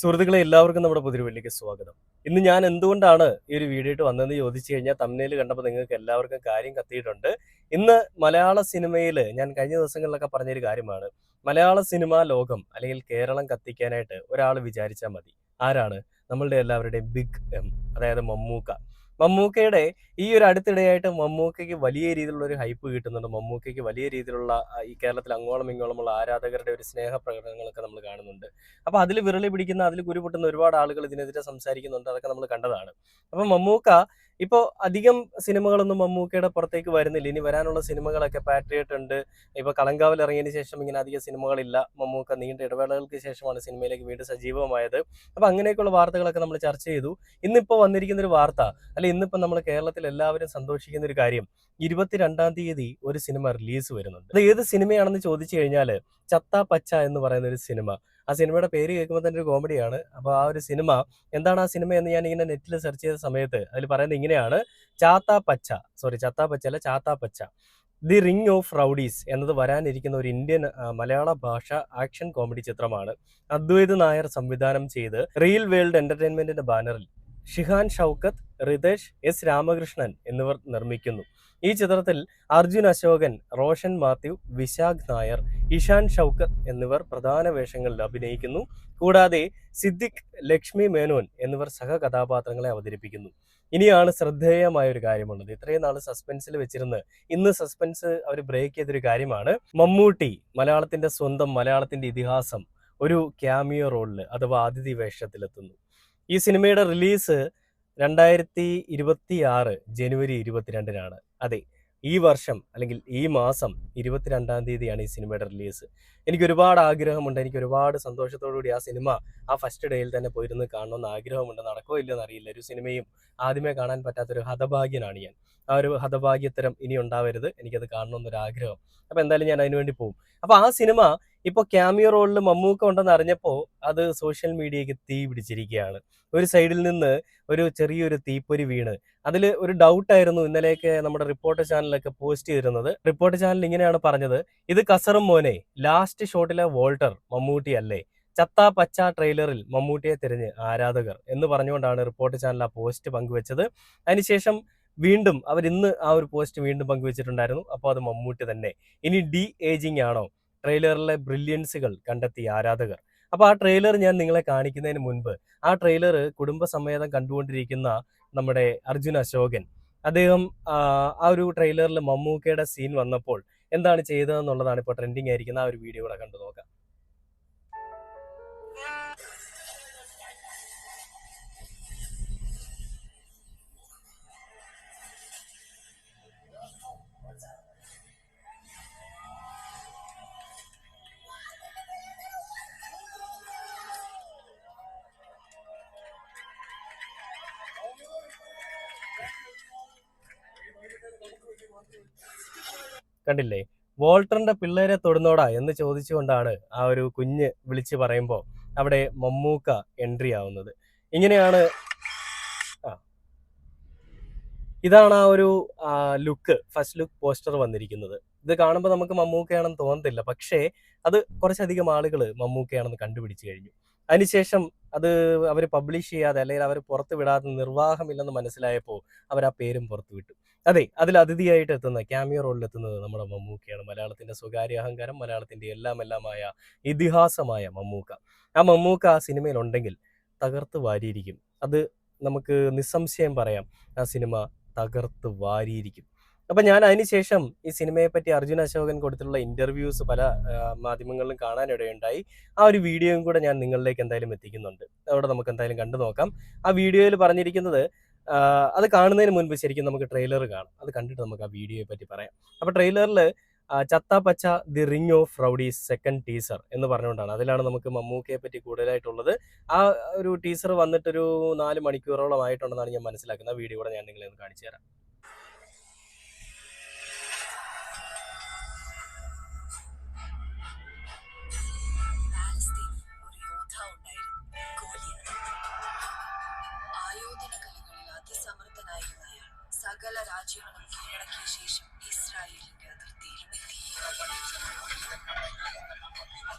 സുഹൃത്തുക്കളെ എല്ലാവർക്കും നമ്മുടെ പുതിയൊരു വീഡിയോയിലേക്ക് സ്വാഗതം. ഇന്ന് ഞാൻ എന്തുകൊണ്ടാണ് ഈ ഒരു വീഡിയോ ആയിട്ട് വന്നതെന്ന് ചോദിച്ചു കഴിഞ്ഞാൽ തംബ്നെയിൽ കണ്ടപ്പോൾ നിങ്ങൾക്ക് എല്ലാവർക്കും കാര്യം കത്തിയിട്ടുണ്ട്. ഇന്ന് മലയാള സിനിമയിൽ ഞാൻ കഴിഞ്ഞ ദിവസങ്ങളിലൊക്കെ പറഞ്ഞൊരു കാര്യമാണ്. മലയാള സിനിമാ ലോകം അല്ലെങ്കിൽ കേരളം കത്തിക്കാനായിട്ട് ഒരാൾ വിചാരിച്ചാൽ മതി. ആരാണ്? നമ്മളുടെ എല്ലാവരുടെയും ബിഗ് എം, അതായത് മമ്മൂക്ക. മമ്മൂക്കയുടെ ഈ ഒരു അടുത്തിടെയായിട്ട് മമ്മൂക്കയ്ക്ക് വലിയ രീതിയിലുള്ള ഒരു ഹൈപ്പ് കിട്ടുന്നുണ്ട്. മമ്മൂക്കയ്ക്ക് വലിയ രീതിയിലുള്ള ഈ കേരളത്തിൽ അങ്ങോളം ഇങ്ങോളമുള്ള ആരാധകരുടെ ഒരു സ്നേഹ പ്രകടനങ്ങളൊക്കെ നമ്മൾ കാണുന്നുണ്ട്. അപ്പോൾ അതിൽ വിരളി പിടിക്കുന്ന, അതിൽ കുരു പൊട്ടുന്ന ഒരുപാട് ആളുകൾ ഇതിനെതിരെ സംസാരിക്കുന്നുണ്ട്. അതൊക്കെ നമ്മൾ കണ്ടതാണ്. അപ്പം മമ്മൂക്ക ഇപ്പോൾ അധികം സിനിമകളൊന്നും മമ്മൂക്കയുടെ പുറത്തേക്ക് വരുന്നില്ല. ഇനി വരാനുള്ള സിനിമകളൊക്കെ പാട്രിയറ്റ് ഉണ്ട്. ഇപ്പോൾ കളങ്കാവൽ ഇറങ്ങിയതിന് ശേഷം ഇങ്ങനെ അധികം സിനിമകളില്ല. മമ്മൂക്ക നീണ്ട ഇടവേളകൾക്ക് ശേഷമാണ് സിനിമയിലേക്ക് വീണ്ടും സജീവമായത്. അപ്പോൾ അങ്ങനെയൊക്കെയുള്ള വാർത്തകളൊക്കെ നമ്മൾ ചർച്ച ചെയ്തു. ഇന്നിപ്പോൾ വന്നിരിക്കുന്ന ഒരു വാർത്ത, അല്ല ഇന്നിപ്പോൾ നമ്മൾ കേരളത്തിൽ എല്ലാവരും സന്തോഷിക്കുന്ന ഒരു കാര്യം, 22-ാം തീയതി ഒരു സിനിമ റിലീസ് വരുന്നുണ്ട്. അത് ഏത് സിനിമയാണെന്ന് ചോദിച്ചു കഴിഞ്ഞാൽ ചത്ത പച്ച എന്ന് പറയുന്ന ഒരു സിനിമ. ആ സിനിമയുടെ പേര് കേൾക്കുമ്പോൾ തന്നെ ഒരു കോമഡിയാണ്. അപ്പോൾ ആ ഒരു സിനിമ എന്താണ്, ആ സിനിമ എന്ന് ഞാൻ ഇങ്ങനെ നെറ്റിൽ സെർച്ച് ചെയ്ത സമയത്ത് അതിൽ പറയുന്നത് ഇങ്ങനെയാണ്: ചാത്താ പച്ച അല്ല, ചാത്താ പച്ച, ദി റിംഗ് ഓഫ് റൗഡീസ് എന്നത് വരാനിരിക്കുന്ന ഒരു ഇന്ത്യൻ മലയാള ഭാഷ ആക്ഷൻ കോമഡി ചിത്രമാണ്. അദ്വൈത് നായർ സംവിധാനം ചെയ്ത് റിയൽ വേൾഡ് എന്റർടൈൻമെന്റിന്റെ ബാനറിൽ ഷിഹാൻ ഷൗക്കത്ത്, റിതേഷ്, എസ് രാമകൃഷ്ണൻ എന്നിവർ നിർമ്മിക്കുന്നു. ഈ ചിത്രത്തിൽ അർജുൻ അശോകൻ, റോഷൻ മാത്യു, വിശാഖ് നായർ, ഇഷാൻ ഷൗക്കത്ത് എന്നിവർ പ്രധാന വേഷങ്ങളിൽ അഭിനയിക്കുന്നു. കൂടാതെ സിദ്ദിഖ്, ലക്ഷ്മി മേനോൻ എന്നിവർ സഹകഥാപാത്രങ്ങളെ അവതരിപ്പിക്കുന്നു. ഇനിയാണ് ശ്രദ്ധേയമായ ഒരു കാര്യമുള്ളത്. ഇത്രയും നാൾ സസ്പെൻസിൽ വെച്ചിരുന്ന് ഇന്ന് സസ്പെൻസ് അവർ ബ്രേക്ക് ചെയ്തൊരു കാര്യമാണ്. മമ്മൂട്ടി, മലയാളത്തിന്റെ സ്വന്തം, മലയാളത്തിന്റെ ഇതിഹാസം, ഒരു ക്യാമിയോ റോളിൽ അഥവാ അതിഥി വേഷത്തിലെത്തുന്നു. ഈ സിനിമയുടെ റിലീസ് 2026 ജനുവരി 22-നാണ്. അതെ, ഈ വർഷം അല്ലെങ്കിൽ ഈ മാസം 22-ാം തീയതിയാണ് ഈ സിനിമയുടെ റിലീസ്. എനിക്ക് ഒരുപാട് ആഗ്രഹമുണ്ട്. എനിക്ക് ഒരുപാട് സന്തോഷത്തോടുകൂടി ആ സിനിമ ആ ഫസ്റ്റ് ഡേയിൽ തന്നെ പോയിരുന്ന് കാണണമെന്ന് ആഗ്രഹമുണ്ട്. നടക്കുമോ ഇല്ലെന്ന് അറിയില്ല. ഒരു സിനിമയും ആദ്യമേ കാണാൻ പറ്റാത്തൊരു ഹതഭാഗ്യനാണ് ഞാൻ. ആ ഒരു ഹതഭാഗ്യത്തരം ഇനി ഉണ്ടാവരുത്. എനിക്കത് കാണണമെന്നൊരു ആഗ്രഹം. അപ്പോൾ എന്തായാലും ഞാൻ അതിനുവേണ്ടി പോകും. അപ്പോൾ ആ സിനിമ ഇപ്പോൾ ക്യാമിയോ റോളിൽ മമ്മൂക്ക ഉണ്ടെന്ന് അറിഞ്ഞപ്പോൾ അത് സോഷ്യൽ മീഡിയയ്ക്ക് തീ പിടിച്ചിരിക്കുകയാണ്. ഒരു സൈഡിൽ നിന്ന് ഒരു ചെറിയൊരു തീപ്പൊരി വീണ് അതിൽ ഒരു ഡൗട്ടായിരുന്നു ഇന്നലെയൊക്കെ നമ്മുടെ റിപ്പോർട്ടർ ചാനലൊക്കെ പോസ്റ്റ് ചെയ്തിരുന്നത്. റിപ്പോർട്ടർ ചാനൽ ഇങ്ങനെയാണ് പറഞ്ഞത്: ഇത് കസറും മോനെ, ലാസ്റ്റ് ഷോട്ടിലെ വോൾട്ടർ മമ്മൂട്ടി അല്ലേ, ചത്താ പച്ച ട്രെയിലറിൽ മമ്മൂട്ടിയെ തിരഞ്ഞ് ആരാധകർ എന്ന് പറഞ്ഞുകൊണ്ടാണ് റിപ്പോർട്ടർ ചാനൽ ആ പോസ്റ്റ് പങ്കുവെച്ചത്. അതിനുശേഷം വീണ്ടും അവർ ഇന്ന് ആ ഒരു പോസ്റ്റ് വീണ്ടും പങ്കുവെച്ചിട്ടുണ്ടായിരുന്നു. അപ്പോൾ അത് മമ്മൂട്ടി തന്നെ. ഇനി ഡി ഏജിങ് ആണോ? ട്രെയിലറിലെ ബ്രില്യൻസുകൾ കണ്ടെത്തിയ ആരാധകർ. അപ്പോൾ ആ ട്രെയിലർ ഞാൻ നിങ്ങളെ കാണിക്കുന്നതിന് മുൻപ്, ആ ട്രെയിലർ കുടുംബസമേതം കണ്ടുകൊണ്ടിരിക്കുന്ന നമ്മുടെ അർജുൻ അശോകൻ, അദ്ദേഹം ആ ഒരു ട്രെയിലറിൽ മമ്മൂക്കയുടെ സീൻ വന്നപ്പോൾ എന്താണ് ചെയ്തതെന്നുള്ളതാണ് ഇപ്പോൾ ട്രെൻഡിങ് ആയിരിക്കുന്ന ആ ഒരു വീഡിയോ കൂടെ കണ്ടു നോക്കാം. കണ്ടില്ലേ? വോൾട്ടറിന്റെ പിള്ളേരെ തൊടുന്നോടാ എന്ന് ചോദിച്ചുകൊണ്ടാണ് ആ ഒരു കുഞ്ഞ് വിളിച്ച് പറയുമ്പോൾ അവിടെ മമ്മൂക്ക എൻട്രി ആവുന്നത്. ഇങ്ങനെയാണ്. ആ, ഇതാണ് ആ ഒരു ലുക്ക്, ഫസ്റ്റ് ലുക്ക് പോസ്റ്റർ വന്നിരിക്കുന്നത്. ഇത് കാണുമ്പോൾ നമുക്ക് മമ്മൂക്കയാണെന്ന് തോന്നത്തില്ല. പക്ഷേ അത് കുറച്ചധികം ആളുകൾ മമ്മൂക്കയാണെന്ന് കണ്ടുപിടിച്ചു കഴിഞ്ഞു. അതിനുശേഷം അത് അവർ പബ്ലിഷ് ചെയ്യാതെ അല്ലെങ്കിൽ അവർ പുറത്ത് വിടാതെ നിർവാഹമില്ലെന്ന് മനസ്സിലായപ്പോൾ അവർ ആ പേരും പുറത്തു വിട്ടു. അതെ, അതിൽ അതിഥിയായിട്ട് എത്തുന്ന, ക്യാമിയോ റോളിൽ എത്തുന്നത് നമ്മുടെ മമ്മൂക്കയാണ്. മലയാളത്തിന്റെ സ്വകാര്യ അഹങ്കാരം, മലയാളത്തിന്റെ എല്ലാമായ ഇതിഹാസമായ മമ്മൂക്ക. ആ മമ്മൂക്ക ആ സിനിമയിൽ ഉണ്ടെങ്കിൽ തകർത്ത് വാരിയിരിക്കും. അത് നമുക്ക് നിസ്സംശയം പറയാം. ആ സിനിമ തകർത്ത് വാരിയിരിക്കും. അപ്പം ഞാൻ അതിനുശേഷം ഈ സിനിമയെ പറ്റി അർജുൻ അശോകൻ കൊടുത്തിട്ടുള്ള ഇന്റർവ്യൂസ് പല മാധ്യമങ്ങളിലും കാണാനിടയുണ്ടായി. ആ ഒരു വീഡിയോയും കൂടെ ഞാൻ നിങ്ങളിലേക്ക് എന്തായാലും എത്തിക്കുന്നുണ്ട്. അവിടെ നമുക്ക് എന്തായാലും കണ്ടു നോക്കാം. ആ വീഡിയോയിൽ പറഞ്ഞിരിക്കുന്നത്, അത് കാണുന്നതിന് മുൻപ് ശരിക്കും നമുക്ക് ട്രെയിലർ കാണാം. അത് കണ്ടിട്ട് നമുക്ക് ആ വീഡിയോയെ പറ്റി പറയാം. അപ്പോൾ ട്രെയിലറിൽ ചത്താ പച്ച the ring of rowdies second teaser എന്ന് പറഞ്ഞുകൊണ്ടാണ്, അതിലാണ് നമുക്ക് മമ്മൂക്കയെ പറ്റി കൂടുതലായിട്ടുള്ളത്. ആ ഒരു ടീസർ വന്നിട്ടൊരു 4 മണിക്കൂറോളം ആയിട്ടുണ്ടെന്നാണ് ഞാൻ മനസ്സിലാക്കുന്നത്. ആ വീഡിയോ കൂടെ ഞാൻ നിങ്ങളെ ഒന്ന് കാണിച്ചു തരാം. സകല രാജ്യങ്ങളും കീഴടക്കിയ ശേഷം ഇസ്രായേലിന്റെ അതിർത്തിയിലുമെത്തി.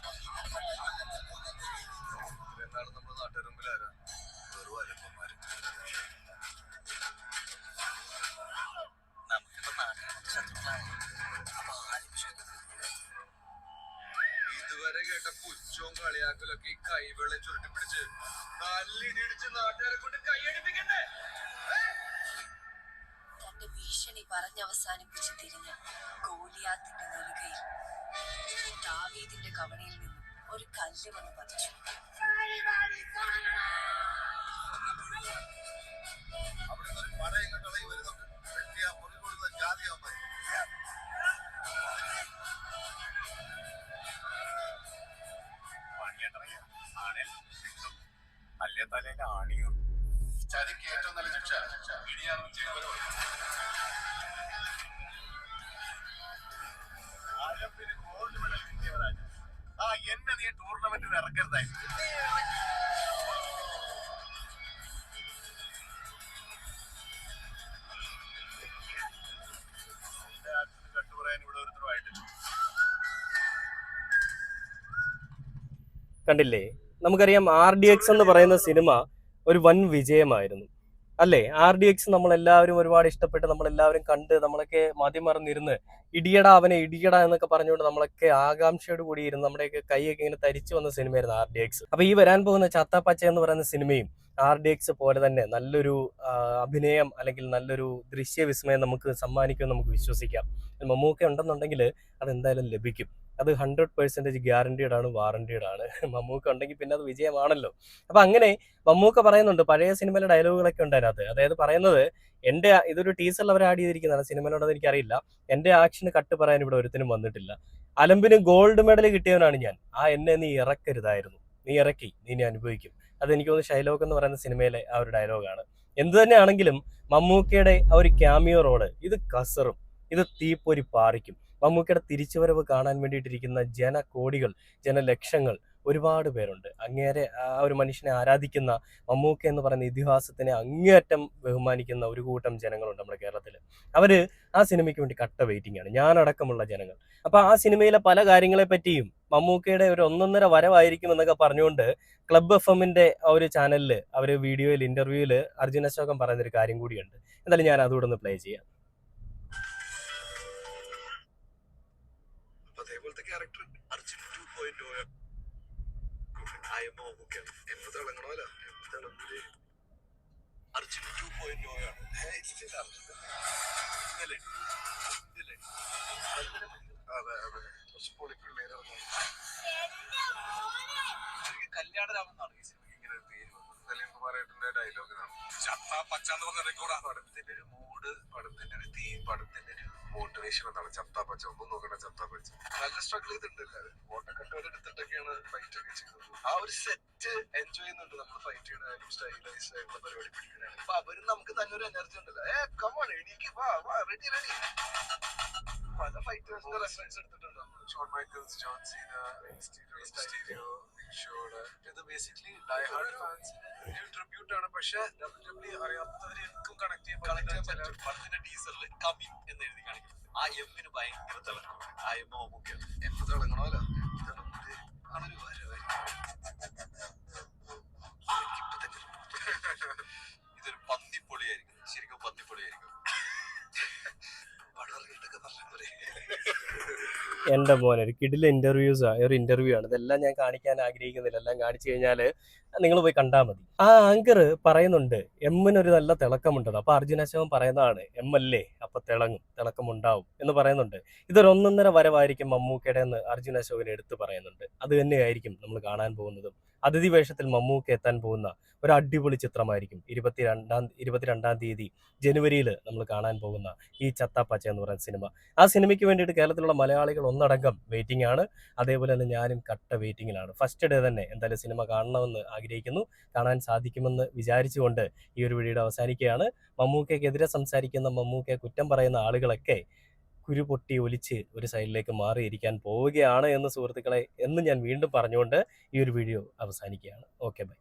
അതിനേക്കാളും നമ്മുടെ നാട്ടുകാർ മുമ്പിൽ ആരാ വെറും അലപ്പന്മാര്. നമുക്കിപ്പോ നാട്ടുകാരുടെ ശത്രുക്കളാണ്. അപ്പൊ ആരും ഇതുവരെ കേട്ട പുച്ഛവും കളിയാക്കലൊക്കെ ഈ കൈവെള്ളം ചുരുട്ടി പിടിച്ച് നല്ല ഇടിച്ച് നാട്ടുകാരെ കൊണ്ട് കൈയടിപ്പിക്കണ്ടേ? തന്റെ ഭീഷണി പറഞ്ഞവസാനിപ്പിച്ച് തിരിഞ്ഞ ഗോലിയാത്തിന്റെ നെറുകയിൽ ദാവീദിന്റെ കവണയിൽ നിന്നും ഒരു കല്ല് വന്ന് പതിച്ചു. അവിടെ ഒരു പട ഇങ്ങോട്ടുള്ളി വരുന്നുണ്ട്. വെട്ടിയാ മുറി കൊടുത്ത ജാതിയാവുമ്പോൾ അല്ലേ തലേന്റെ ആണിയോ ചതിക്ക് ഏറ്റവും നല്ല ശിക്ഷ ഇടിയാറും ജീവനോ. Gold medal കിട്ടിയവരാണ്. എന്നെ നീ ടൂർണമെന്റിന് ഇറക്കരുതായിരുന്നു. കണ്ടുപറയാൻ ഇവിടെ ഒരുത്തരുമായിട്ടില്ല. കണ്ടില്ലേ? നമുക്കറിയാം RDX എന്ന് പറയുന്ന സിനിമ ഒരു വൻ വിജയമായിരുന്നു അല്ലേ? RDX നമ്മളെല്ലാവരും ഒരുപാട് ഇഷ്ടപ്പെട്ട് നമ്മളെല്ലാവരും കണ്ട് നമ്മളൊക്കെ മതിമറന്നിരുന്ന് ഇടിയടാ അവനെ ഇടിയടാ എന്നൊക്കെ പറഞ്ഞുകൊണ്ട് നമ്മളൊക്കെ ആകാംക്ഷയോട് കൂടി ഇരുന്ന് നമ്മുടെയൊക്കെ കൈയൊക്കെ ഇങ്ങനെ തരിച്ചു വന്ന സിനിമയായിരുന്നു RDX. അപ്പൊ ഈ വരാൻ പോകുന്ന ചത്താപ്പച്ച എന്ന് പറയുന്ന സിനിമയും RDX പോലെ തന്നെ നല്ലൊരു അഭിനയം അല്ലെങ്കിൽ നല്ലൊരു ദൃശ്യവിസ്മയം നമുക്ക് സമ്മാനിക്കുമെന്ന് നമുക്ക് വിശ്വസിക്കാം. മമ്മൂക്ക ഉണ്ടെന്നുണ്ടെങ്കിൽ അതെന്തായാലും ലഭിക്കും. അത് 100% ഗ്യാരണ്ടീഡ് ആണ്, വാറണ്ടീഡ് ആണ്. മമ്മൂക്ക ഉണ്ടെങ്കിൽ പിന്നെ അത് വിജയമാണല്ലോ. അപ്പൊ അങ്ങനെ മമ്മൂക്ക പറയുന്നുണ്ട്, പഴയ സിനിമയിലെ ഡയലോഗുകളൊക്കെ ഉണ്ട് അതിനകത്ത്. അതായത് പറയുന്നത്, ഇതൊരു ടീസറിൽ അവർ ആഡ് ചെയ്തിരിക്കുന്നതാണ്, സിനിമയിലുണ്ടെന്ന് എനിക്കറിയില്ല. എന്റെ ആക്ഷന് കട്ട് പറയാൻ ഇവിടെ ഒരുത്തിനും വന്നിട്ടില്ല. അലമ്പിന് ഗോൾഡ് മെഡൽ കിട്ടിയവനാണ് ഞാൻ. എന്നെ നീ ഇറക്കരുതായിരുന്നു. നീ ഇറക്കി, നീ അനുഭവിക്കും. അത് എനിക്ക് തോന്നുന്നു ഷൈലോക്ക് എന്ന് പറയുന്ന സിനിമയിലെ ആ ഒരു ഡയലോഗാണ്. എന്തു തന്നെയാണെങ്കിലും മമ്മൂക്കയുടെ ആ ഒരു ക്യാമിയോ റോള് ഇത് കസറും, ഇത് തീപ്പൊരി പാറിക്കും. മമ്മൂക്കയുടെ തിരിച്ചുവരവ് കാണാൻ വേണ്ടിയിട്ടിരിക്കുന്ന ജനകോടികൾ, ജനലക്ഷങ്ങൾ ഒരുപാട് പേരുണ്ട്. അങ്ങേരെ ആ ഒരു മനുഷ്യനെ ആരാധിക്കുന്ന, മമ്മൂക്ക എന്ന് പറയുന്ന ഇതിഹാസത്തിനെ അങ്ങേയറ്റം ബഹുമാനിക്കുന്ന ഒരു കൂട്ടം ജനങ്ങളുണ്ട് നമ്മുടെ കേരളത്തിൽ. അവര് ആ സിനിമയ്ക്ക് വേണ്ടി കട്ട വെയിറ്റിംഗ് ആണ്, ഞാനടക്കമുള്ള ജനങ്ങൾ. അപ്പൊ ആ സിനിമയിലെ പല കാര്യങ്ങളെ പറ്റിയും മമ്മൂക്കയുടെ ഒരു 1.5 വരവായിരിക്കും എന്നൊക്കെ പറഞ്ഞുകൊണ്ട് ക്ലബ് FM-ന്റെ ആ ഒരു ചാനലിൽ അവര് വീഡിയോയിൽ, ഇന്റർവ്യൂവിൽ അർജുൻ അശോകൻ പറയുന്നൊരു കാര്യം കൂടിയുണ്ട്. എന്തായാലും ഞാൻ അതുകൂടെ ഒന്ന് പ്ലേ ചെയ്യാം. അതേപോലത്തെ ക്യാരക്ടർ അർജുൻ 2.0 എന്ന് തിളങ്ങണമല്ലോ. അർജുൻ 2.0 ആണ്. അതെ അതെ, കുറച്ച് പൊളിപ്പിള്ളേരാണ്. കല്യാണരാമെന്നാണ് ഈ സിനിമയ്ക്ക് ഇങ്ങനെ ഒരു പേര് വന്നത്. സലീംകുമാറേട്ടന്റെ ഡയലോഗിനാണ്. ചത്താ പച്ച എന്ന് പറഞ്ഞ റെക്കോർഡാ. പടത്തിന്റെ ഒരു മൂഡ്, പടത്തിന്റെ ഒരു തീം, പടത്തിന്റെ ഒരു മോട്ടിവേഷൻ എന്നാണ് ചത്താ പച്ച. ഒന്നും നോക്കണ്ട, ചത്താ പച്ച. നല്ല സ്ട്രഗിൾ ചെയ്തിട്ടുണ്ട്. ഓട്ടക്കട്ടോടെ എടുത്തിട്ടൊക്കെയാണ് ഫൈറ്റ് ഒക്കെ ചെയ്യുന്നത്. ആ ഒരു സെറ്റ് എൻജോയ് ചെയ്യുന്നുണ്ട് നമ്മൾ. ഫൈറ്റ് ചെയ്യണായാലും സ്റ്റൈലൈസ് ആയിട്ടുള്ള പരിപാടി പിടിക്കണായാലും അപ്പൊ അവരും നമുക്ക് തന്നെ ഒരു എനർജി ഉണ്ടല്ലോ. കമോൺ എനിക്ക് വാ വാ, റെഡി റെഡി. പല ഫൈറ്റേഴ്സിന്റെ റെഫറൻസ് എടുത്തിട്ടുണ്ട്. Sean Michael's, John Seena, Mysterio, ഇത് ബേസിക്കലി ഡൈ ഹാർഡ് ഫാൻസിന് ഒരു ട്രിബ്യൂട്ട് ആണ്. പക്ഷെ WWE അറിയാത്തവര് എനിക്കും കണക്ട് ചെയ്യാൻ പറ്റും. പടത്തിന്റെ ടീസറിൽ കമിങ് എന്ന് എഴുതി കാണിക്കും. ആ എമ്മിന് ഭയങ്കര തിളങ്ങണം. ആ എം മമ്മൂക്കയാണ്. എമ്മ തിളങ്ങണമല്ലോ. ആണൊരു ഇതൊരു പന്നിപ്പൊളിയായിരിക്കും, ശരിക്കും പന്നിപ്പൊളിയായിരിക്കും. എന്റെ മോനെ ഒരു കിടില ഇന്റർവ്യൂ ആണ്. ഇതെല്ലാം ഞാൻ കാണിക്കാൻ ആഗ്രഹിക്കുന്നില്ല. എല്ലാം കാണിച്ചു കഴിഞ്ഞാൽ നിങ്ങൾ പോയി കണ്ടാൽ മതി. ആ ആങ്കർ പറയുന്നുണ്ട് എമ്മിനൊരു നല്ല തിളക്കമുണ്ടെന്ന്. അപ്പൊ അർജുൻ അശോകൻ പറയുന്നതാണ്, എമ്മല്ലേ അപ്പൊ തിളക്കമുണ്ടാവും എന്ന് പറയുന്നുണ്ട്. ഇതൊരു 1.5 വരവായിരിക്കും മമ്മൂക്കയുടെ എന്ന് അർജുൻ അശോകൻ എടുത്ത് പറയുന്നുണ്ട്. അത് തന്നെയായിരിക്കും നമ്മൾ കാണാൻ പോകുന്നതും. അതിഥി വേഷത്തിൽ മമ്മൂക്ക എത്താൻ പോകുന്ന ഒരു അടിപൊളി ചിത്രമായിരിക്കും 22-ാം തീയതി ജനുവരിയിൽ നമ്മൾ കാണാൻ പോകുന്ന ഈ ചത്താപ്പച്ച എന്ന് പറയുന്ന സിനിമ. ആ സിനിമയ്ക്ക് വേണ്ടിയിട്ട് കേരളത്തിലുള്ള മലയാളികൾ ഒന്നടങ്കം വെയിറ്റിംഗ് ആണ്. അതേപോലെ തന്നെ ഞാനും കട്ട വെയിറ്റിങ്ങിലാണ്. ഫസ്റ്റ് ഡേ തന്നെ എന്തായാലും സിനിമ കാണണമെന്ന് ആഗ്രഹിക്കുന്നു. കാണാൻ സാധിക്കുമെന്ന് വിചാരിച്ചുകൊണ്ട് ഈ ഒരു വീഡിയോ അവസാനിക്കുകയാണ്. മമ്മൂക്കയ്ക്കെതിരെ സംസാരിക്കുന്ന, മമ്മൂക്കയെ കുറ്റം പറയുന്ന ആളുകളൊക്കെ കുരുപൊട്ടി ഒലിച്ച് ഒരു സൈഡിലേക്ക് മാറിയിരിക്കാൻ പോവുകയാണ് എന്ന് സുഹൃത്തുക്കളെ എന്ന് ഞാൻ വീണ്ടും പറഞ്ഞുകൊണ്ട് ഈ ഒരു വീഡിയോ അവസാനിക്കുകയാണ്. Okay, by.